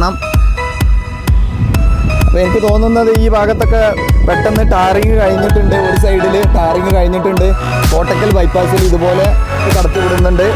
കാരണം. അപ്പോൾ എനിക്ക് തോന്നുന്നത് ഈ ഭാഗത്തൊക്കെ പെട്ടെന്ന് ടാറിങ് കഴിഞ്ഞിട്ടുണ്ട്. ഒരു സൈഡിൽ ടാറിങ് കഴിഞ്ഞിട്ടുണ്ട്. കോട്ടക്കൽ ബൈപ്പാസിൽ ഇതുപോലെ കടത്തി വിടുന്നുണ്ട്.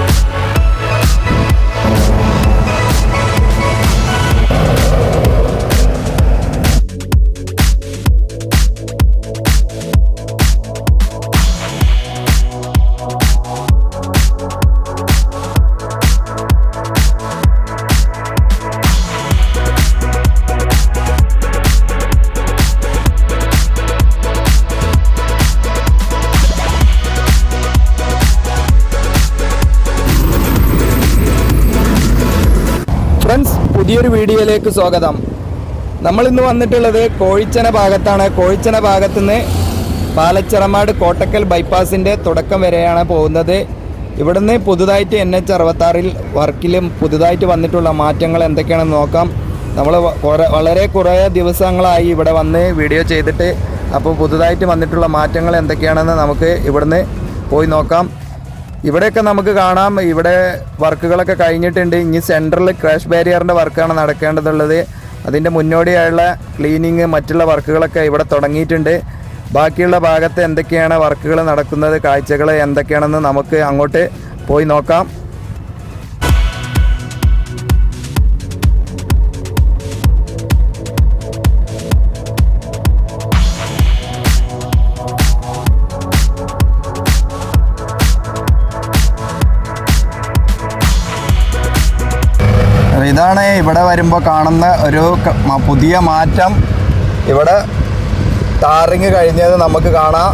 ഫ്രണ്ട്സ്, പുതിയൊരു വീഡിയോയിലേക്ക് സ്വാഗതം. നമ്മളിന്ന് വന്നിട്ടുള്ളത് കോഴിച്ചന ഭാഗത്താണ്. കോഴിച്ചന ഭാഗത്തുനിന്ന് പാലച്ചിറമാട് കോട്ടക്കൽ ബൈപ്പാസിൻ്റെ തുടക്കം വരെയാണ് പോകുന്നത്. ഇവിടുന്ന് പുതുതായിട്ട് NH66 വർക്കിലും പുതുതായിട്ട് വന്നിട്ടുള്ള മാറ്റങ്ങൾ എന്തൊക്കെയാണെന്ന് നോക്കാം. നമ്മൾ വളരെ കുറേ ദിവസങ്ങളായി ഇവിടെ വന്ന് വീഡിയോ ചെയ്തിട്ട്. അപ്പോൾ പുതുതായിട്ട് വന്നിട്ടുള്ള മാറ്റങ്ങൾ എന്തൊക്കെയാണെന്ന് നമുക്ക് ഇവിടുന്ന് പോയി നോക്കാം. ഇവിടെയൊക്കെ നമുക്ക് കാണാം, ഇവിടെ വർക്കുകളൊക്കെ കഴിഞ്ഞിട്ടുണ്ട്. ഇനി സെൻട്രൽ ക്രാഷ് ബാരിയറിൻ്റെ വർക്കാണ് നടക്കേണ്ടതുള്ളത്. അതിൻ്റെ മുന്നോടിയായുള്ള ക്ലീനിങ് മറ്റുള്ള വർക്കുകളൊക്കെ ഇവിടെ തുടങ്ങിയിട്ടുണ്ട്. ബാക്കിയുള്ള ഭാഗത്ത് എന്തൊക്കെയാണ് വർക്കുകൾ നടക്കുന്നത്, കാഴ്ചകൾ എന്തൊക്കെയാണെന്ന് നമുക്ക് അങ്ങോട്ട് പോയി നോക്കാം. ഇതാണ് ഇവിടെ വരുമ്പോൾ കാണുന്ന ഒരു പുതിയ മാറ്റം. ഇവിടെ ടാറിങ് കഴിഞ്ഞത് നമുക്ക് കാണാം.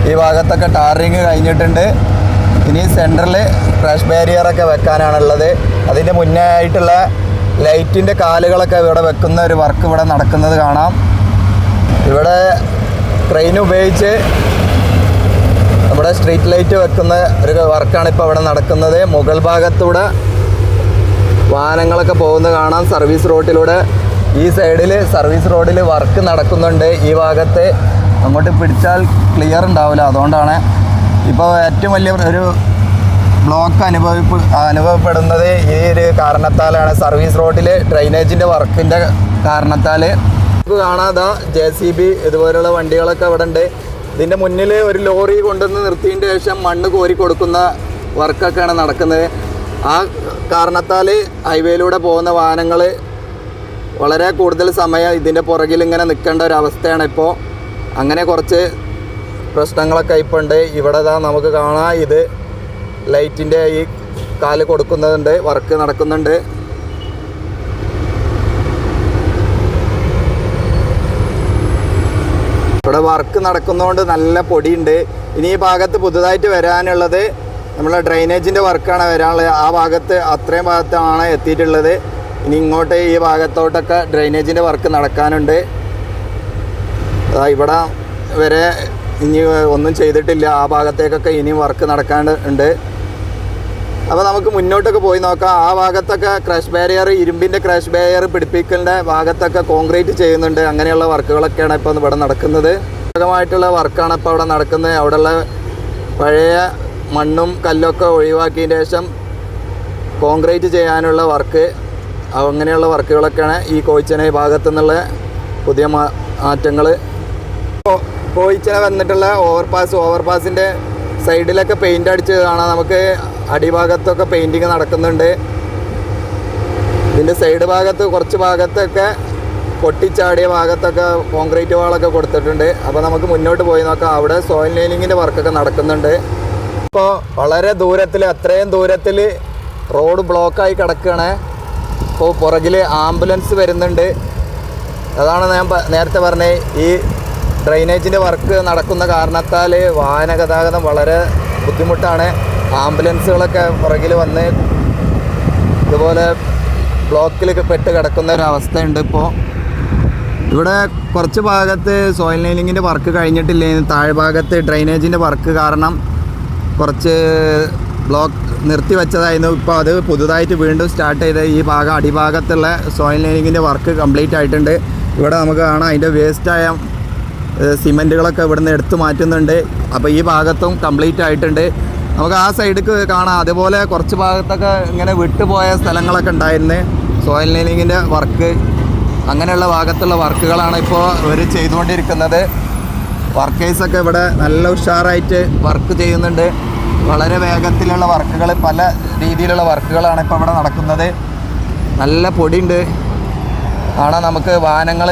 ഈ ഭാഗത്തൊക്കെ ടാറിങ് കഴിഞ്ഞിട്ടുണ്ട്. ഇനി സെൻറ്ററിൽ ക്രാഷ് ബാരിയറൊക്കെ വെക്കാനാണുള്ളത്. അതിൻ്റെ മുന്നേ ആയിട്ടുള്ള ലൈറ്റിൻ്റെ കാലുകളൊക്കെ ഇവിടെ വെക്കുന്ന ഒരു വർക്ക് ഇവിടെ നടക്കുന്നത് കാണാം. ഇവിടെ ക്രെയിൻ ഉപയോഗിച്ച് നമ്മുടെ സ്ട്രീറ്റ് ലൈറ്റ് വെക്കുന്ന ഒരു വർക്കാണ് ഇപ്പോൾ ഇവിടെ നടക്കുന്നത്. മുകൾ ഭാഗത്തൂടെ വാഹനങ്ങളൊക്കെ പോകുന്നത് കാണാം. സർവീസ് റോഡിലൂടെ ഈ സൈഡിൽ സർവീസ് റോഡിൽ വർക്ക് നടക്കുന്നുണ്ട്. ഈ ഭാഗത്ത് അങ്ങോട്ട് പിടിച്ചാൽ ക്ലിയർ ഉണ്ടാവില്ല. അതുകൊണ്ടാണ് ഇപ്പോൾ ഏറ്റവും വലിയ ഒരു ബ്ലോക്ക് അനുഭവപ്പെടുന്നത് ഈ ഒരു കാരണത്താലാണ്. സർവീസ് റോഡിൽ ഡ്രെയിനേജിൻ്റെ വർക്കിൻ്റെ കാരണത്താൽ നമുക്ക് കാണാതെ JCB ഇതുപോലുള്ള വണ്ടികളൊക്കെ ഇവിടെ ഉണ്ട്. ഇതിൻ്റെ മുന്നിൽ ഒരു ലോറി കൊണ്ടുവന്ന് നിർത്തിയതിന് ശേഷം മണ്ണ് കോരി കൊടുക്കുന്ന വർക്കൊക്കെയാണ് നടക്കുന്നത്. ആ കാരണത്താൽ ഹൈവേയിലൂടെ പോകുന്ന വാഹനങ്ങൾ വളരെ കൂടുതൽ സമയം ഇതിൻ്റെ പുറകിൽ ഇങ്ങനെ നിൽക്കേണ്ട ഒരവസ്ഥയാണ് ഇപ്പോൾ. അങ്ങനെ കുറച്ച് പ്രശ്നങ്ങളൊക്കെ ഇപ്പോൾ ഉണ്ട്. ഇവിടെ നമുക്ക് കാണാം, ഇത് ലൈറ്റിൻ്റെ ഈ കാല് കൊടുക്കുന്നുണ്ട്, വർക്ക് നടക്കുന്നുണ്ട്. ഇവിടെ വർക്ക് നടക്കുന്നതുകൊണ്ട് നല്ല പൊടിയുണ്ട്. ഇനി ഈ ഭാഗത്ത് പുതുതായിട്ട് വരാനുള്ളത് നമ്മളെ ഡ്രെയിനേജിൻ്റെ വർക്കാണ് വരാനുള്ളത്. ആ ഭാഗത്ത് അത്രയും ഭാഗത്താണ് എത്തിയിട്ടുള്ളത്. ഇനി ഇങ്ങോട്ട് ഈ ഭാഗത്തോട്ടൊക്കെ ഡ്രെയിനേജിൻ്റെ വർക്ക് നടക്കാനുണ്ട്. ഇവിടെ വരെ ഇനി ഒന്നും ചെയ്തിട്ടില്ല. ആ ഭാഗത്തേക്കൊക്കെ ഇനിയും വർക്ക് നടക്കാനുണ്ട്. അപ്പോൾ നമുക്ക് മുന്നോട്ടൊക്കെ പോയി നോക്കാം. ആ ഭാഗത്തൊക്കെ ക്രാഷ് ബാരിയർ, ഇരുമ്പിൻ്റെ ക്രാഷ് ബാരിയർ പിടിപ്പിക്കലിൻ്റെ ഭാഗത്തൊക്കെ കോൺക്രീറ്റ് ചെയ്യുന്നുണ്ട്. അങ്ങനെയുള്ള വർക്കുകളൊക്കെയാണ് ഇപ്പോൾ ഇവിടെ നടക്കുന്നത്. ഭാഗമായിട്ടുള്ള വർക്കാണ് ഇപ്പോൾ അവിടെ നടക്കുന്നത്. അവിടെയുള്ള പഴയ മണ്ണും കല്ലൊക്കെ ഒഴിവാക്കിയതിന് ശേഷം കോൺക്രീറ്റ് ചെയ്യാനുള്ള വർക്ക്, അങ്ങനെയുള്ള വർക്കുകളൊക്കെയാണ് ഈ കോഴിച്ചന ഭാഗത്തു നിന്നുള്ള പുതിയ മാറ്റങ്ങൾ. കോഴിച്ചന വന്നിട്ടുള്ള ഓവർപാസിൻ്റെ സൈഡിലൊക്കെ പെയിൻ്റ് അടിച്ച് കാണാം. നമുക്ക് അടിഭാഗത്തൊക്കെ പെയിൻറ്റിങ് നടക്കുന്നുണ്ട്. ഇതിൻ്റെ സൈഡ് ഭാഗത്ത് കുറച്ച് ഭാഗത്തൊക്കെ പൊട്ടിച്ചാടിയ ഭാഗത്തൊക്കെ കോൺക്രീറ്റ് വാളൊക്കെ കൊടുത്തിട്ടുണ്ട്. അപ്പോൾ നമുക്ക് മുന്നോട്ട് പോയി നോക്കാം. അവിടെ സോയിൽ ലൈനിങ്ങിൻ്റെ വർക്കൊക്കെ നടക്കുന്നുണ്ട്. ഇപ്പോൾ വളരെ ദൂരത്തിൽ, അത്രയും ദൂരത്തിൽ റോഡ് ബ്ലോക്കായി കിടക്കുകയാണ്. ഇപ്പോൾ പുറകിൽ ആംബുലൻസ് വരുന്നുണ്ട്. അതാണ് ഞാൻ നേരത്തെ പറഞ്ഞത്, ഈ ഡ്രെയിനേജിൻ്റെ വർക്ക് നടക്കുന്ന കാരണത്താൽ വാഹന ഗതാഗതം വളരെ ബുദ്ധിമുട്ടാണ്. ആംബുലൻസുകളൊക്കെ പുറകിൽ വന്ന് ഇതുപോലെ ബ്ലോക്കിൽ പെട്ട് കിടക്കുന്ന ഒരു അവസ്ഥയുണ്ട്. ഇപ്പോൾ ഇവിടെ കുറച്ച് ഭാഗത്ത് സോയിൽ ലൈനിങ്ങിൻ്റെ വർക്ക് കഴിഞ്ഞിട്ടില്ല. താഴ്ഭാഗത്ത് ഡ്രെയിനേജിൻ്റെ വർക്ക് കാരണം കുറച്ച് ബ്ലോക്ക് നിർത്തി വെച്ചതായിരുന്നു. ഇപ്പോൾ അത് പുതുതായിട്ട് വീണ്ടും സ്റ്റാർട്ട് ചെയ്ത് ഈ ഭാഗം അടിഭാഗത്തുള്ള സോയിൽ ലൈനിങ്ങിൻ്റെ വർക്ക് കംപ്ലീറ്റ് ആയിട്ടുണ്ട്. ഇവിടെ നമുക്ക് കാണാം അതിൻ്റെ വേസ്റ്റായ സിമെൻറ്റുകളൊക്കെ ഇവിടുന്ന് എടുത്തു മാറ്റുന്നുണ്ട്. അപ്പോൾ ഈ ഭാഗത്തും കംപ്ലീറ്റ് ആയിട്ടുണ്ട്. നമുക്ക് ആ സൈഡിലേക്ക് കാണാം. അതുപോലെ കുറച്ച് ഭാഗത്തൊക്കെ ഇങ്ങനെ വിട്ടുപോയ സ്ഥലങ്ങളൊക്കെ ഉണ്ടായിരുന്നു. സോയിൽ നെയിലിങ്ങിൻ്റെ വർക്ക്, അങ്ങനെയുള്ള ഭാഗത്തുള്ള വർക്കുകളാണ് ഇപ്പോൾ ഇവർ ചെയ്തുകൊണ്ടിരിക്കുന്നത്. വർക്കേഴ്സൊക്കെ ഇവിടെ നല്ല ഉഷാറായിട്ട് വർക്ക് ചെയ്യുന്നുണ്ട്. വളരെ വേഗത്തിലുള്ള വർക്കുകൾ, പല രീതിയിലുള്ള വർക്കുകളാണ് ഇപ്പോൾ ഇവിടെ നടക്കുന്നത്. നല്ല പൊടിയുണ്ട്. കാണാൻ നമുക്ക് വാഹനങ്ങൾ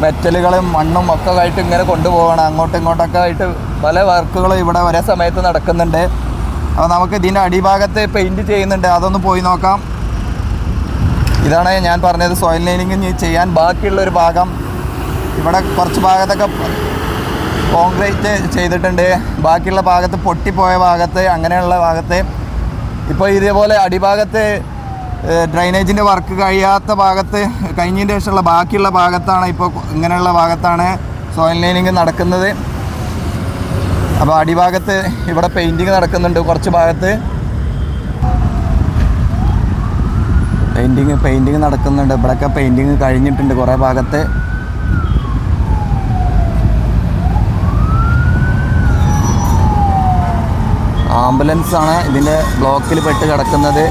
മെറ്റലുകളും മണ്ണും ഒക്കെ ആയിട്ട് ഇങ്ങനെ കൊണ്ടുപോകണം. അങ്ങോട്ടും ഇങ്ങോട്ടൊക്കെ ആയിട്ട് പല വർക്കുകളും ഇവിടെ ഒരേ സമയത്ത് നടക്കുന്നുണ്ട്. അപ്പോൾ നമുക്ക് ഇതിൻ്റെ അടിഭാഗത്ത് പെയിൻറ്റ് ചെയ്യുന്നുണ്ട്, അതൊന്ന് പോയി നോക്കാം. ഇതാണ് ഞാൻ പറഞ്ഞത്, സോയിൽ ലൈനിങ് ചെയ്യാൻ ബാക്കിയുള്ളൊരു ഭാഗം. ഇവിടെ കുറച്ച് ഭാഗത്തൊക്കെ കോൺക്രീറ്റ് ചെയ്തിട്ടുണ്ട്, ബാക്കിയുള്ള ഭാഗത്ത് പൊട്ടിപ്പോയ ഭാഗത്ത്, അങ്ങനെയുള്ള ഭാഗത്ത് ഇപ്പോൾ ഇതേപോലെ അടിഭാഗത്ത് ഡ്രൈനേജിൻ്റെ വർക്ക് കഴിയാത്ത ഭാഗത്ത് കഴിഞ്ഞതിൻ്റെ ശേഷമുള്ള ബാക്കിയുള്ള ഭാഗത്താണ്, ഇപ്പോൾ ഇങ്ങനെയുള്ള ഭാഗത്താണ് സോയിൽ ലൈനിങ് നടക്കുന്നത്. അപ്പോൾ അടിഭാഗത്ത് ഇവിടെ പെയിൻറ്റിങ് നടക്കുന്നുണ്ട്. കുറച്ച് ഭാഗത്ത് പെയിൻറ്റിങ് നടക്കുന്നുണ്ട്. ഇവിടെയൊക്കെ പെയിൻറ്റിങ് കഴിഞ്ഞിട്ടുണ്ട് കുറേ ഭാഗത്ത്. ആംബുലൻസാണ് ഇതിൻ്റെ ബ്ലോക്കിൽ പെട്ട് കിടക്കുന്നത്.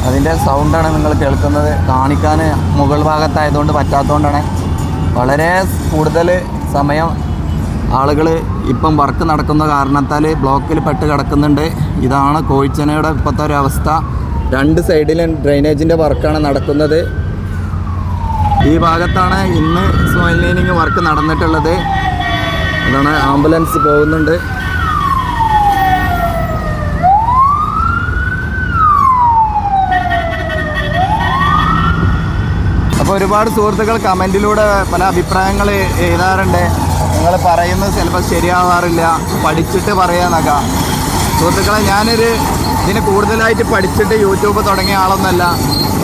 അതിൻ്റെ സൗണ്ടാണ് നിങ്ങൾ കേൾക്കുന്നത്. കാണിക്കാൻ മുകൾ ഭാഗത്തായതുകൊണ്ട് പറ്റാത്തതുകൊണ്ടാണ്. വളരെ കൂടുതൽ സമയം ആളുകൾ ഇപ്പം വർക്ക് നടക്കുന്ന കാരണത്താൽ ബ്ലോക്കിൽ പെട്ട് കിടക്കുന്നുണ്ട്. ഇതാണ് കോഴിച്ചനയുടെ ഇപ്പോഴത്തെ ഒരു അവസ്ഥ. രണ്ട് സൈഡിലും ഡ്രൈനേജിൻ്റെ വർക്കാണ് നടക്കുന്നത്. ഈ ഭാഗത്താണ് ഇന്ന് സോയിൽ ലൈനിങ് വർക്ക് നടന്നിട്ടുള്ളത്. അതാണ് ആംബുലൻസ് പോകുന്നുണ്ട്. അപ്പോൾ ഒരുപാട് സുഹൃത്തുക്കൾ കമൻറ്റിലൂടെ പല അഭിപ്രായങ്ങൾ എഴുതാറുണ്ട്. നിങ്ങൾ പറയുന്നത് ചിലപ്പോൾ ശരിയാവാറില്ല, പഠിച്ചിട്ട് പറയാന്നൊക്കെ. സുഹൃത്തുക്കളെ, ഇതിന് കൂടുതലായിട്ട് പഠിച്ചിട്ട് യൂട്യൂബ് തുടങ്ങിയ ആളൊന്നുമല്ല.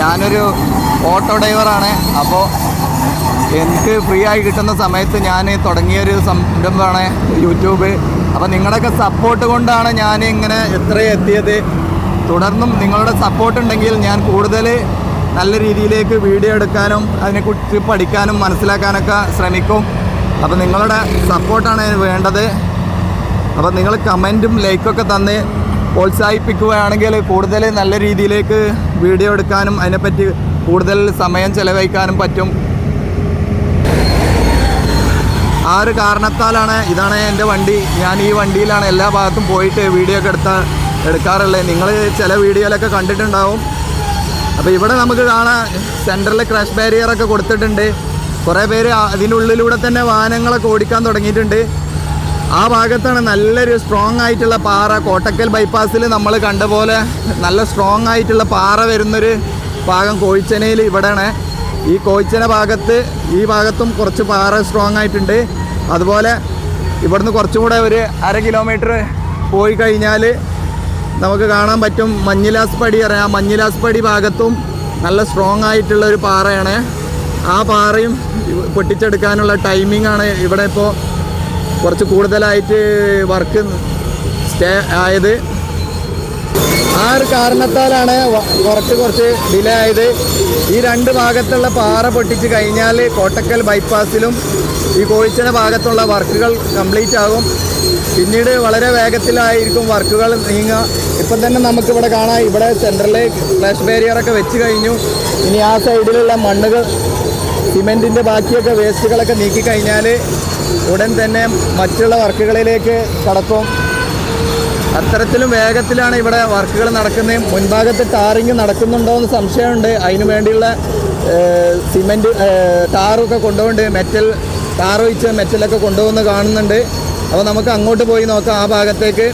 ഞാനൊരു ഓട്ടോ ഡ്രൈവറാണ്. അപ്പോൾ എനിക്ക് ഫ്രീ ആയി കിട്ടുന്ന സമയത്ത് ഞാൻ തുടങ്ങിയൊരു സംരംഭമാണ് യൂട്യൂബ്. അപ്പോൾ നിങ്ങളുടെയൊക്കെ സപ്പോർട്ട് കൊണ്ടാണ് ഞാൻ ഇങ്ങനെ ഇത്രയും എത്തിയത്. തുടർന്നും നിങ്ങളുടെ സപ്പോർട്ട് ഉണ്ടെങ്കിൽ ഞാൻ കൂടുതൽ നല്ല രീതിയിലേക്ക് വീഡിയോ എടുക്കാനും അതിനെക്കുറിച്ച് പഠിക്കാനും മനസ്സിലാക്കാനൊക്കെ ശ്രമിക്കും. അപ്പോൾ നിങ്ങളുടെ സപ്പോർട്ടാണ് വേണ്ടത്. അപ്പോൾ നിങ്ങൾ കമൻറ്റും ലൈക്കൊക്കെ തന്ന് പ്രോത്സാഹിപ്പിക്കുകയാണെങ്കിൽ കൂടുതൽ നല്ല രീതിയിലേക്ക് വീഡിയോ എടുക്കാനും അതിനെപ്പറ്റി കൂടുതൽ സമയം ചെലവഴിക്കാനും പറ്റും. ആ ഒരു കാരണത്താലാണ്, ഇതാണ് എൻ്റെ വണ്ടി. ഞാൻ ഈ വണ്ടിയിലാണ് എല്ലാ ഭാഗത്തും പോയിട്ട് വീഡിയോ ഒക്കെ എടുക്കാറുള്ളത്. നിങ്ങൾ ചില വീഡിയോയിലൊക്കെ കണ്ടിട്ടുണ്ടാവും. അപ്പോൾ ഇവിടെ നമുക്ക് കാണാം സെൻറ്ററിൽ ക്രാഷ് ബാരിയറൊക്കെ കൊടുത്തിട്ടുണ്ട്. കുറേ പേര് അതിനുള്ളിലൂടെ തന്നെ വാഹനങ്ങളൊക്കെ ഓടിക്കാൻ തുടങ്ങിയിട്ടുണ്ട്. ആ ഭാഗത്താണ് നല്ലൊരു സ്ട്രോങ് ആയിട്ടുള്ള പാറ. കോട്ടക്കൽ ബൈപ്പാസിൽ നമ്മൾ കണ്ട പോലെ നല്ല സ്ട്രോങ് ആയിട്ടുള്ള പാറ വരുന്നൊരു ഭാഗം കോഴിച്ചനയിൽ ഇവിടെയാണ്. ഈ കോഴിച്ചന ഭാഗത്ത് ഈ ഭാഗത്തും കുറച്ച് പാറ സ്ട്രോങ് ആയിട്ടുണ്ട്. അതുപോലെ ഇവിടുന്ന് കുറച്ചും കൂടെ ഒരു 1/2 കിലോമീറ്റർ പോയി കഴിഞ്ഞാൽ നമുക്ക് കാണാൻ പറ്റും മഞ്ഞിലാസ്പടി അറിയാം. മഞ്ഞിലാസ്പടി ഭാഗത്തും നല്ല സ്ട്രോങ് ആയിട്ടുള്ള ഒരു പാറയാണ്. ആ പാറയും പൊട്ടിച്ചെടുക്കാനുള്ള ടൈമിംഗ് ആണ് ഇവിടെ ഇപ്പോൾ കുറച്ച് കൂടുതലായിട്ട് വർക്ക് സ്റ്റേ ആയത്. ആ ഒരു കാരണത്താലാണ് വർക്ക് കുറച്ച് ഡിലേ ആയത്. ഈ രണ്ട് ഭാഗത്തുള്ള പാറ പൊട്ടിച്ച് കഴിഞ്ഞാൽ കോട്ടക്കൽ ബൈപ്പാസിലും ഈ കോഴിച്ചന ഭാഗത്തുള്ള വർക്കുകൾ കംപ്ലീറ്റ് ആകും. പിന്നീട് വളരെ വേഗത്തിലായിരിക്കും വർക്കുകൾ നീങ്ങുക. ഇപ്പം തന്നെ നമുക്കിവിടെ കാണാം, ഇവിടെ സെൻറ്ററിൽ ക്ലാഷ് ബാരിയറൊക്കെ വെച്ച് കഴിഞ്ഞു. ഇനി ആ സൈഡിലുള്ള മണ്ണുകൾ, സിമെൻറ്റിൻ്റെ ബാക്കിയൊക്കെ വേസ്റ്റുകളൊക്കെ നീക്കിക്കഴിഞ്ഞാൽ ഉടൻ തന്നെ മറ്റുള്ള വർക്കുകളിലേക്ക് കടക്കും. അത്തരത്തിലും വേഗത്തിലാണ് ഇവിടെ വർക്കുകൾ നടക്കുന്നത്. മുൻഭാഗത്ത് ടാറിങ് നടക്കുന്നുണ്ടോ എന്ന് സംശയമുണ്ട്. അതിനു വേണ്ടിയുള്ള സിമെൻറ്റ് ടാറൊക്കെ കൊണ്ടുപോകുന്നുണ്ട്. ടാർ ഒഴിച്ച് മെറ്റലൊക്കെ കൊണ്ടുപോകുന്ന കാണുന്നുണ്ട്. അപ്പോൾ നമുക്ക് അങ്ങോട്ട് പോയി നോക്കാം ആ ഭാഗത്തേക്ക്.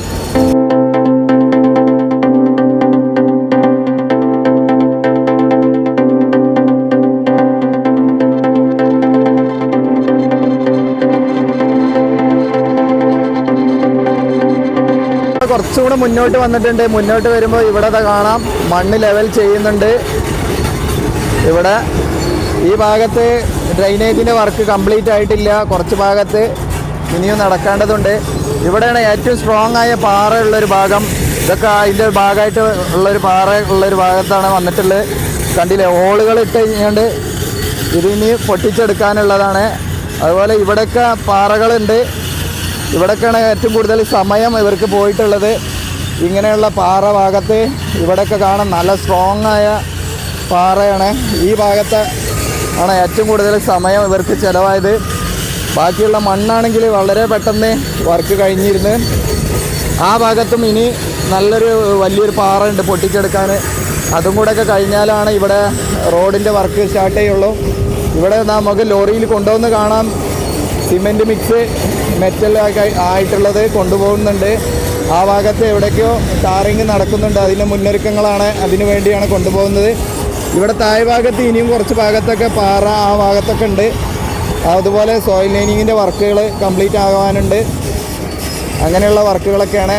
കുറച്ചുകൂടെ മുന്നോട്ട് വന്നിട്ടുണ്ട്. മുന്നോട്ട് വരുമ്പോൾ ഇവിടെ കാണാം മണ്ണ് ലെവൽ ചെയ്യുന്നുണ്ട്. ഇവിടെ ഈ ഭാഗത്ത് ഡ്രൈനേജിൻ്റെ വർക്ക് കംപ്ലീറ്റ് ആയിട്ടില്ല. കുറച്ച് ഭാഗത്ത് ഇനിയും നടക്കേണ്ടതുണ്ട്. ഇവിടെയാണ് ഏറ്റവും സ്ട്രോങ് ആയ പാറ ഉള്ളൊരു ഭാഗം. ഇതൊക്കെ അതിൻ്റെ ഭാഗമായിട്ട് ഉള്ളൊരു പാറ ഉള്ളൊരു ഭാഗത്താണ് വന്നിട്ടുള്ളത്. കണ്ടില്ലേ, ഹോളുകൾ ഇട്ട് കഴിഞ്ഞുകൊണ്ട് ഇതിനി പൊട്ടിച്ചെടുക്കാനുള്ളതാണ്. അതുപോലെ ഇവിടെയൊക്കെ പാറകളുണ്ട്. ഇവിടെയൊക്കെയാണ് ഏറ്റവും കൂടുതൽ സമയം ഇവർക്ക് പോയിട്ടുള്ളത്. ഇങ്ങനെയുള്ള പാറ ഭാഗത്ത് ഇവിടെയൊക്കെ കാണാൻ നല്ല സ്ട്രോങ് ആയ പാറയാണ്. ഈ ഭാഗത്ത് ആണ് ഏറ്റവും കൂടുതൽ സമയം ഇവർക്ക് ചിലവായത്. ബാക്കിയുള്ള മണ്ണാണെങ്കിൽ വളരെ പെട്ടെന്ന് വർക്ക് കഴിഞ്ഞിരുന്നു. ആ ഭാഗത്തും ഇനി നല്ലൊരു വലിയൊരു പാറ ഉണ്ട് പൊട്ടിച്ചെടുക്കാൻ. അതും കൂടെയൊക്കെ കഴിഞ്ഞാലാണ് ഇവിടെ റോഡിൻ്റെ വർക്ക് സ്റ്റാർട്ട് ചെയ്യുള്ളൂ. ഇവിടെ നമുക്ക് ലോറിയിൽ കൊണ്ടുവന്ന് കാണാം. സിമെൻറ്റ് മിക്സ് മെറ്റൽ ആയിട്ടുള്ളത് കൊണ്ടുപോകുന്നുണ്ട്. ആ ഭാഗത്ത് എവിടേക്കോ ടാറിങ് നടക്കുന്നുണ്ട്. അതിൻ്റെ മുന്നൊരുക്കങ്ങളാണ്, അതിനു വേണ്ടിയാണ് കൊണ്ടുപോകുന്നത്. ഇവിടെ താഴെ ഭാഗത്ത് ഇനിയും കുറച്ച് ഭാഗത്തൊക്കെ പാറ ആ ഭാഗത്തൊക്കെ ഉണ്ട്. അതുപോലെ സോയിൽ ലൈനിങ്ങിൻ്റെ വർക്കുകൾ കംപ്ലീറ്റ് ആകാനുണ്ട്. അങ്ങനെയുള്ള വർക്കുകളൊക്കെയാണ്.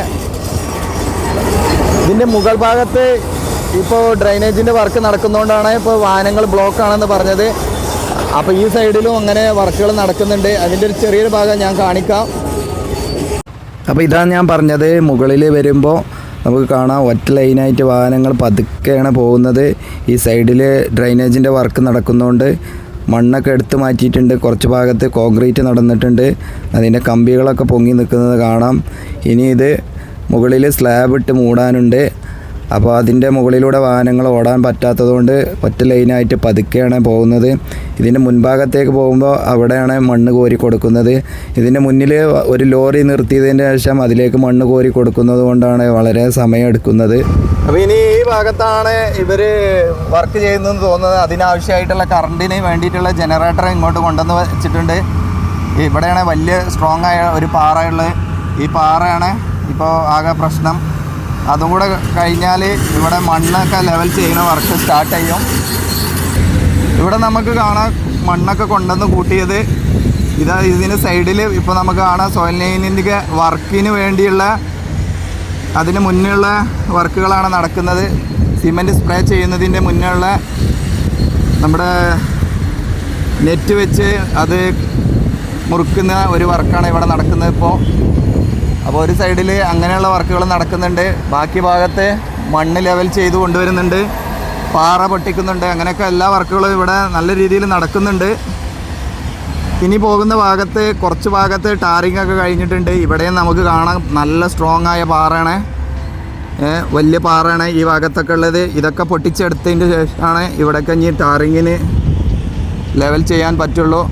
ഇതിൻ്റെ മുകൾ ഭാഗത്ത് ഇപ്പോൾ ഡ്രൈനേജിൻ്റെ വർക്ക് നടക്കുന്നതുകൊണ്ടാണ് ഇപ്പോൾ വാഹനങ്ങൾ ബ്ലോക്കാണെന്ന് പറഞ്ഞത്. അപ്പോൾ ഈ സൈഡിലും അങ്ങനെ വർക്കുകൾ നടക്കുന്നുണ്ട്. അതിൻ്റെ ഒരു ചെറിയൊരു ഭാഗം ഞാൻ കാണിക്കാം. അപ്പോൾ ഇതാണ് ഞാൻ പറഞ്ഞത്, മുകളിൽ വരുമ്പോൾ നമുക്ക് കാണാം ഒറ്റ ലൈനായിട്ട് വാഹനങ്ങൾ പതുക്കെയാണ് പോകുന്നത്. ഈ സൈഡിൽ ഡ്രൈനേജിൻ്റെ വർക്ക് നടക്കുന്നതുകൊണ്ട് മണ്ണൊക്കെ എടുത്ത് മാറ്റിയിട്ടുണ്ട്. കുറച്ച് ഭാഗത്ത് കോൺക്രീറ്റ് നടന്നിട്ടുണ്ട്. അതിൻ്റെ കമ്പികളൊക്കെ പൊങ്ങി നിൽക്കുന്നത് കാണാം. ഇനി ഇത് മുകളിൽ സ്ലാബ് ഇട്ട് മൂടാനുണ്ട്. അപ്പോൾ അതിൻ്റെ മുകളിലൂടെ വാഹനങ്ങൾ ഓടാൻ പറ്റാത്തതുകൊണ്ട് ഒറ്റ ലൈനായിട്ട് പതുക്കെയാണ് പോകുന്നത്. ഇതിൻ്റെ മുൻഭാഗത്തേക്ക് പോകുമ്പോൾ അവിടെയാണ് മണ്ണ് കോരി കൊടുക്കുന്നത്. ഇതിൻ്റെ മുന്നിൽ ഒരു ലോറി നിർത്തിയതിന് ശേഷം അതിലേക്ക് മണ്ണ് കോരി കൊടുക്കുന്നത് കൊണ്ടാണ് വളരെ സമയം എടുക്കുന്നത്. അപ്പോൾ ഇനി ഈ ഭാഗത്താണ് ഇവർ വർക്ക് ചെയ്യുന്നതെന്ന് തോന്നുന്നത്. അതിനാവശ്യമായിട്ടുള്ള കറണ്ടിന് വേണ്ടിയിട്ടുള്ള ജനറേറ്റർ ഇങ്ങോട്ട് കൊണ്ടുവന്ന് വെച്ചിട്ടുണ്ട്. ഇവിടെയാണ് വലിയ സ്ട്രോങ് ആയ ഒരു പാറയുള്ളത്. ഈ പാറയാണ് ഇപ്പോൾ ആകെ പ്രശ്നം. അതും കൂടെ കഴിഞ്ഞാൽ ഇവിടെ മണ്ണൊക്കെ ലെവൽ ചെയ്യുന്ന വർക്ക് സ്റ്റാർട്ട് ചെയ്യും. ഇവിടെ നമുക്ക് കാണാം മണ്ണൊക്കെ കൊണ്ടുവന്ന് കൂട്ടിയത്. ഇതിന് സൈഡിൽ ഇപ്പോൾ നമുക്ക് കാണാം സോയിൽ ലൈനിൻ്റെ വർക്കിന് വേണ്ടിയുള്ള അതിന് മുന്നുള്ള വർക്കുകളാണ് നടക്കുന്നത്. സിമൻറ്റ് സ്പ്രേ ചെയ്യുന്നതിൻ്റെ മുന്നുള്ള നമ്മുടെ നെറ്റ് വെച്ച് അത് മുറുക്കുന്ന ഒരു വർക്കാണ് ഇവിടെ നടക്കുന്നത് ഇപ്പോൾ. അപ്പോൾ ഒരു സൈഡിൽ അങ്ങനെയുള്ള വർക്കുകൾ നടക്കുന്നുണ്ട്. ബാക്കി ഭാഗത്ത് മണ്ണ് ലെവൽ ചെയ്ത് കൊണ്ടുവരുന്നുണ്ട്, പാറ പൊട്ടിക്കുന്നുണ്ട്. അങ്ങനെയൊക്കെ എല്ലാ വർക്കുകളും ഇവിടെ നല്ല രീതിയിൽ നടക്കുന്നുണ്ട്. ഇനി പോകുന്ന ഭാഗത്ത് കുറച്ച് ഭാഗത്ത് ടാറിങ് ഒക്കെ കഴിഞ്ഞിട്ടുണ്ട്. ഇവിടെയും നമുക്ക് കാണാം നല്ല സ്ട്രോങ് ആയ പാറയാണ്, വലിയ പാറയാണ് ഈ ഭാഗത്തൊക്കെ ഉള്ളത്. ഇതൊക്കെ പൊട്ടിച്ചെടുത്തതിൻ്റെ ശേഷമാണ് ഇവിടെയൊക്കെ ഇനി ടാറിങ്ങിന് ലെവൽ ചെയ്യാൻ പറ്റുള്ളൂ.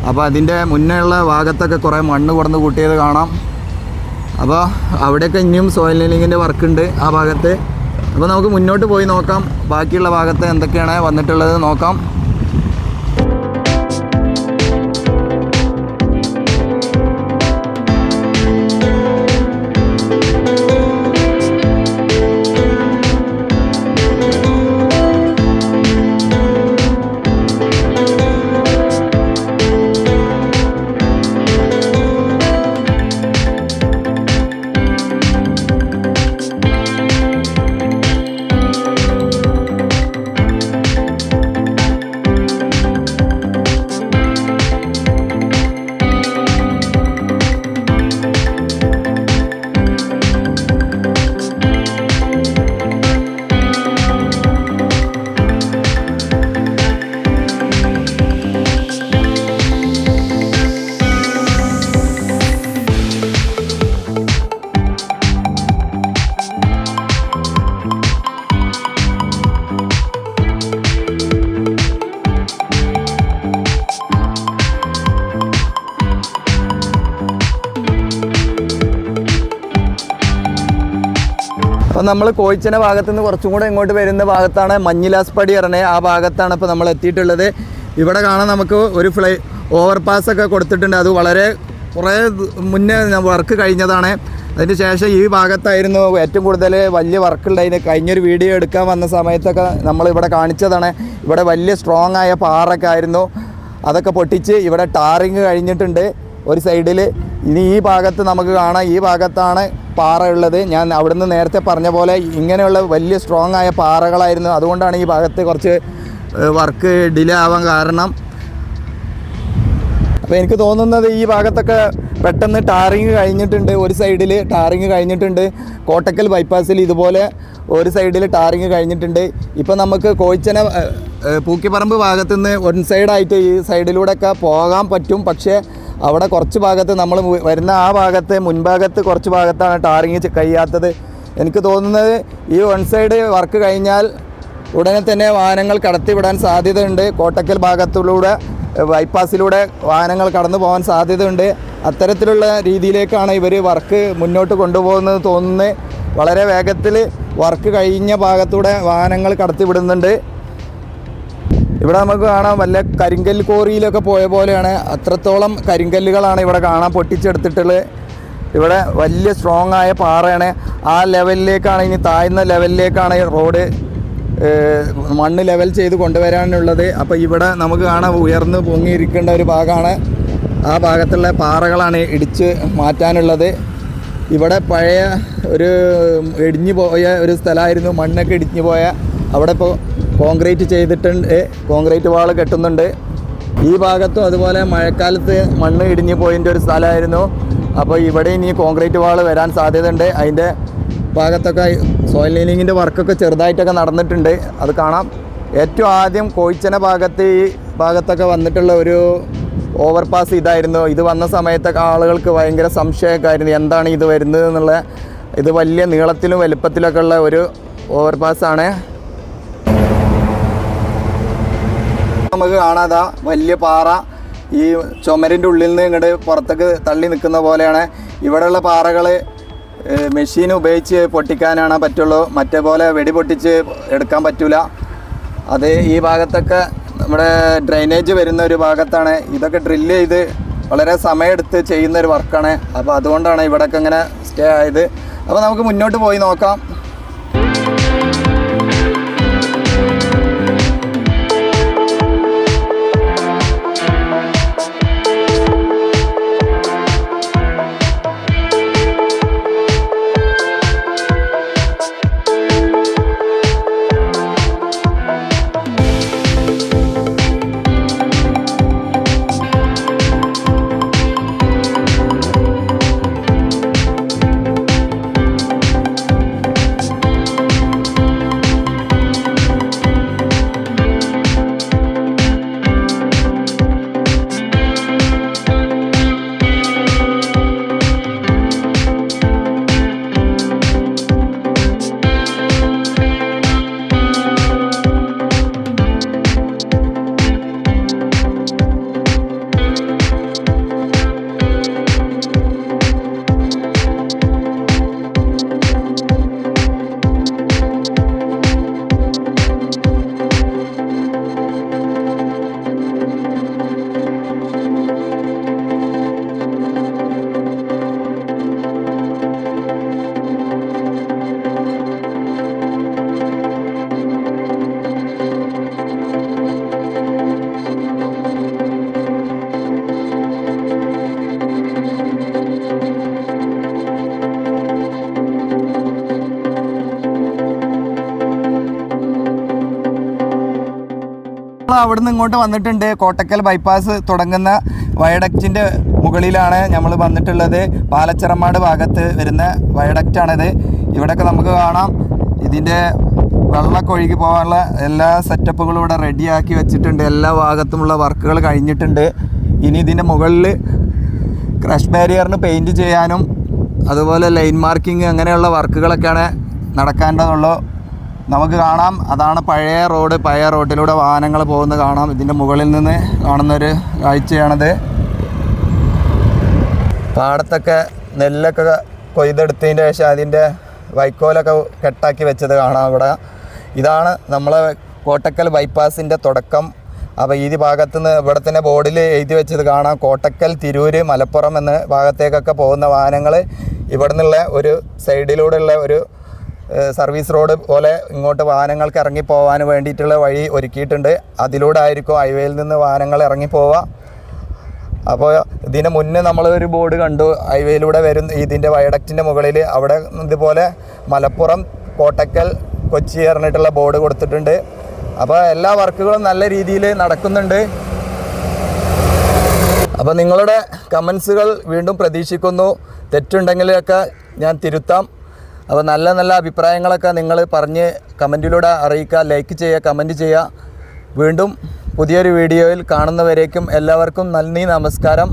അപ്പോൾ അതിൻ്റെ മുന്നേ ഉള്ള ഭാഗത്തൊക്കെ കുറേ മണ്ണ് കൊടുന്ന് കൂട്ടിയത് കാണാം. അപ്പോൾ അവിടെയൊക്കെ ഇനിയും സോയിൽ ലൈനിങ്ങിൻ്റെ വർക്കുണ്ട് ആ ഭാഗത്ത്. അപ്പോൾ നമുക്ക് മുന്നോട്ട് പോയി നോക്കാം, ബാക്കിയുള്ള ഭാഗത്ത് എന്തൊക്കെയാണ് വന്നിട്ടുള്ളത് നോക്കാം. അപ്പോൾ നമ്മൾ കോഴിച്ചന ഭാഗത്തു നിന്ന് കുറച്ചും കൂടെ ഇങ്ങോട്ട് വരുന്ന ഭാഗത്താണ് മഞ്ഞിലാസ്പടി പറഞ്ഞത്. ആ ഭാഗത്താണ് ഇപ്പോൾ നമ്മൾ എത്തിയിട്ടുള്ളത്. ഇവിടെ കാണാൻ നമുക്ക് ഒരു ഓവർ പാസ്സൊക്കെ കൊടുത്തിട്ടുണ്ട്. അത് വളരെ കുറേ മുന്നേ വർക്ക് കഴിഞ്ഞതാണ്. അതിന് ശേഷം ഈ ഭാഗത്തായിരുന്നു ഏറ്റവും കൂടുതൽ വലിയ വർക്കുണ്ടായിരുന്നു. കഴിഞ്ഞൊരു വീഡിയോ എടുക്കാൻ വന്ന സമയത്തൊക്കെ നമ്മളിവിടെ കാണിച്ചതാണ്. ഇവിടെ വലിയ സ്ട്രോങ് ആയ പാറൊക്കെ ആയിരുന്നു. അതൊക്കെ പൊട്ടിച്ച് ഇവിടെ ടാറിങ് കഴിഞ്ഞിട്ടുണ്ട് ഒരു സൈഡിൽ. ഇനി ഈ ഭാഗത്ത് നമുക്ക് കാണാം, ഈ ഭാഗത്താണ് പാറ ഉള്ളത്. ഞാൻ അവിടുന്ന് നേരത്തെ പറഞ്ഞ പോലെ ഇങ്ങനെയുള്ള വലിയ സ്ട്രോങ് ആയ പാറകളായിരുന്നു. അതുകൊണ്ടാണ് ഈ ഭാഗത്ത് കുറച്ച് വർക്ക് ഡിലേ ആവാൻ കാരണം. അപ്പോൾ എനിക്ക് തോന്നുന്നത് ഈ ഭാഗത്തൊക്കെ പെട്ടെന്ന് ടാറിങ് കഴിഞ്ഞിട്ടുണ്ട്. ഒരു സൈഡിൽ ടാറിങ് കഴിഞ്ഞിട്ടുണ്ട്. കോട്ടക്കൽ ബൈപ്പാസിൽ ഇതുപോലെ ഒരു സൈഡിൽ ടാറിങ് കഴിഞ്ഞിട്ടുണ്ട്. ഇപ്പോൾ നമുക്ക് കോഴിച്ചന പൂക്കിപ്പറമ്പ് ഭാഗത്തുനിന്ന് വൺ സൈഡായിട്ട് ഈ സൈഡിലൂടെയൊക്കെ പോകാൻ പറ്റും. പക്ഷേ അവിടെ കുറച്ച് ഭാഗത്ത് നമ്മൾ വരുന്ന ആ ഭാഗത്ത് മുൻഭാഗത്ത് കുറച്ച് ഭാഗത്താണ് ടാറിങ് കഴിയാത്തത്. എനിക്ക് തോന്നുന്നത് ഈ വൺ സൈഡ് വർക്ക് കഴിഞ്ഞാൽ ഉടനെ തന്നെ വാഹനങ്ങൾ കടത്തിവിടാൻ സാധ്യതയുണ്ട്. കോട്ടക്കൽ ഭാഗത്തിലൂടെ ബൈപ്പാസിലൂടെ വാഹനങ്ങൾ കടന്നു പോകാൻ സാധ്യതയുണ്ട്. അത്തരത്തിലുള്ള രീതിയിലേക്കാണ് ഇവർ വർക്ക് മുന്നോട്ട് കൊണ്ടുപോകുന്നത് തോന്നുന്നത്. വളരെ വേഗത്തിൽ വർക്ക് കഴിഞ്ഞ ഭാഗത്തൂടെ വാഹനങ്ങൾ കടത്തിവിടുന്നുണ്ട്. ഇവിടെ നമുക്ക് കാണാം വല്ല കരിങ്കല്ല് കോറിയിലൊക്കെ പോയ പോലെയാണ്. അത്രത്തോളം കരിങ്കല്ലുകളാണ് ഇവിടെ കാണാൻ പൊട്ടിച്ചെടുത്തിട്ടുള്ളത്. ഇവിടെ വലിയ സ്ട്രോങ് ആയ പാറയാണ്. ആ ലെവലിലേക്കാണ്, ഇനി താഴ്ന്ന ലെവലിലേക്കാണ് റോഡ് മണ്ണ് ലെവൽ ചെയ്ത് കൊണ്ടുവരാനുള്ളത്. അപ്പോൾ ഇവിടെ നമുക്ക് കാണാം ഉയർന്ന് പൊങ്ങിയിരിക്കേണ്ട ഒരു ഭാഗമാണ്. ആ ഭാഗത്തുള്ള പാറകളാണ് ഇടിച്ച് മാറ്റാനുള്ളത്. ഇവിടെ പഴയ ഒരു ഇടിഞ്ഞു പോയ ഒരു സ്ഥലമായിരുന്നു, മണ്ണൊക്കെ ഇടിഞ്ഞു പോയ. അവിടെ ഇപ്പോൾ കോൺക്രീറ്റ് ചെയ്തിട്ടുണ്ട്, കോൺക്രീറ്റ് വാൾ കെട്ടുന്നുണ്ട്. ഈ ഭാഗത്തും അതുപോലെ മഴക്കാലത്ത് മണ്ണ് ഇടിഞ്ഞു പോയതിൻ്റെ ഒരു സ്ഥലമായിരുന്നു. അപ്പോൾ ഇവിടെ ഇനി കോൺക്രീറ്റ് വാൾ വരാൻ സാധ്യതയുണ്ട്. അതിൻ്റെ ഭാഗത്തൊക്കെ സോയിൽ ലീനിങ്ങിൻ്റെ വർക്കൊക്കെ ചെറുതായിട്ടൊക്കെ നടന്നിട്ടുണ്ട്, അത് കാണാം. ഏറ്റവും ആദ്യം കോഴിച്ചന ഭാഗത്ത് ഈ ഭാഗത്തൊക്കെ വന്നിട്ടുള്ള ഒരു ഓവർപാസ് ഇതായിരുന്നു. ഇത് വന്ന സമയത്തൊക്കെ ആളുകൾക്ക് ഭയങ്കര സംശയമൊക്കെ ആയിരുന്നു, എന്താണ് ഇത് വരുന്നത് എന്നുള്ള. ഇത് വലിയ നീളത്തിലും വലുപ്പത്തിലൊക്കെ ഉള്ള ഒരു ഓവർപാസ്സാണ്. നമുക്ക് കാണാതാ വലിയ പാറ ഈ ചുമരിൻ്റെ ഉള്ളിൽ നിന്ന് ഇങ്ങോട്ട് പുറത്തേക്ക് തള്ളി നിൽക്കുന്ന പോലെയാണ്. ഇവിടെയുള്ള പാറകൾ മെഷീൻ ഉപയോഗിച്ച് പൊട്ടിക്കാനാണ് പറ്റുള്ളൂ, മറ്റേ പോലെ വെടി പൊട്ടിച്ച് എടുക്കാൻ പറ്റില്ല. അത് ഈ ഭാഗത്തൊക്കെ നമ്മുടെ ഡ്രെയിനേജ് വരുന്ന ഒരു ഭാഗത്താണ്. ഇതൊക്കെ ഡ്രില്ല് ചെയ്ത് വളരെ സമയമെടുത്ത് ചെയ്യുന്നൊരു വർക്കാണ്. അപ്പോൾ അതുകൊണ്ടാണ് ഇവിടെയൊക്കെ ഇങ്ങനെ സ്റ്റേ ആയത്. അപ്പോൾ നമുക്ക് മുന്നോട്ട് പോയി നോക്കാം. അവിടുന്ന് ഇങ്ങോട്ട് വന്നിട്ടുണ്ട്. കോട്ടക്കൽ ബൈപ്പാസ് തുടങ്ങുന്ന വയഡക്റ്റിൻ്റെ മുകളിലാണ് നമ്മൾ വന്നിട്ടുള്ളത്. പാലച്ചിറമാട് ഭാഗത്ത് വരുന്ന വയഡക്റ്റാണിത്. ഇവിടെയൊക്കെ നമുക്ക് കാണാം ഇതിൻ്റെ വെള്ളമൊക്കെ ഒഴുകി പോകാനുള്ള എല്ലാ സെറ്റപ്പുകളും ഇവിടെ റെഡിയാക്കി വെച്ചിട്ടുണ്ട്. എല്ലാ ഭാഗത്തുമുള്ള വർക്കുകൾ കഴിഞ്ഞിട്ടുണ്ട്. ഇനി ഇതിൻ്റെ മുകളിൽ ക്രഷ് ബാരിയറിന് പെയിൻറ്റ് ചെയ്യാനും അതുപോലെ ലൈൻ മാർക്കിങ് അങ്ങനെയുള്ള വർക്കുകളൊക്കെയാണ് നടക്കേണ്ടതുള്ളൂ. നമുക്ക് കാണാം, അതാണ് പഴയ റോഡ്. പഴയ റോഡിലൂടെ വാഹനങ്ങൾ പോകുന്നത് കാണാം. ഇതിൻ്റെ മുകളിൽ നിന്ന് കാണുന്നൊരു കാഴ്ചയാണത്. പാടത്തൊക്കെ നെല്ലൊക്കെ കൊയ്തെടുത്തതിൻ്റെ ശേഷം അതിൻ്റെ വൈക്കോലൊക്കെ കെട്ടാക്കി വെച്ചത് കാണാം ഇവിടെ. ഇതാണ് നമ്മളെ കോട്ടക്കൽ ബൈപ്പാസിൻ്റെ തുടക്കം. അപ്പോൾ ഈ ഭാഗത്തുനിന്ന് ഇവിടെ തന്നെ ബോർഡിൽ എഴുതി വെച്ചത് കാണാം, കോട്ടക്കൽ, തിരൂർ, മലപ്പുറം എന്ന ഭാഗത്തേക്കൊക്കെ പോകുന്ന വാഹനങ്ങൾ ഇവിടെ നിന്നുള്ള ഒരു സൈഡിലൂടെയുള്ള ഒരു സർവീസ് റോഡ് പോലെ ഇങ്ങോട്ട് വാഹനങ്ങൾക്ക് ഇറങ്ങിപ്പോകാൻ വേണ്ടിയിട്ടുള്ള വഴി ഒരുക്കിയിട്ടുണ്ട്. അതിലൂടെ ആയിരിക്കും ഹൈവേയിൽ നിന്ന് വാഹനങ്ങൾ ഇറങ്ങിപ്പോവുക. അപ്പോൾ ഇതിന് മുന്നേ നമ്മളൊരു ബോർഡ് കണ്ടു, ഹൈവേയിലൂടെ വരും ഇതിൻ്റെ വയഡക്റ്റിൻ്റെ മുകളിൽ. അവിടെ ഇതുപോലെ മലപ്പുറം, കോട്ടക്കൽ, കൊച്ചി പറഞ്ഞിട്ടുള്ള ബോർഡ് കൊടുത്തിട്ടുണ്ട്. അപ്പോൾ എല്ലാ വർക്കുകളും നല്ല രീതിയിൽ നടക്കുന്നുണ്ട്. അപ്പോൾ നിങ്ങളുടെ കമൻസുകൾ വീണ്ടും പ്രതീക്ഷിക്കുന്നു. തെറ്റുണ്ടെങ്കിലൊക്കെ ഞാൻ തിരുത്താം. അപ്പോൾ നല്ല നല്ല അഭിപ്രായങ്ങളൊക്കെ നിങ്ങൾ പറഞ്ഞ് കമൻറ്റിലൂടെ അറിയിക്കുക, ലൈക്ക് ചെയ്യുക, കമൻറ്റ് ചെയ്യുക. വീണ്ടും പുതിയൊരു വീഡിയോയിൽ കാണുന്നവരേക്കും എല്ലാവർക്കും നന്ദി, നമസ്കാരം.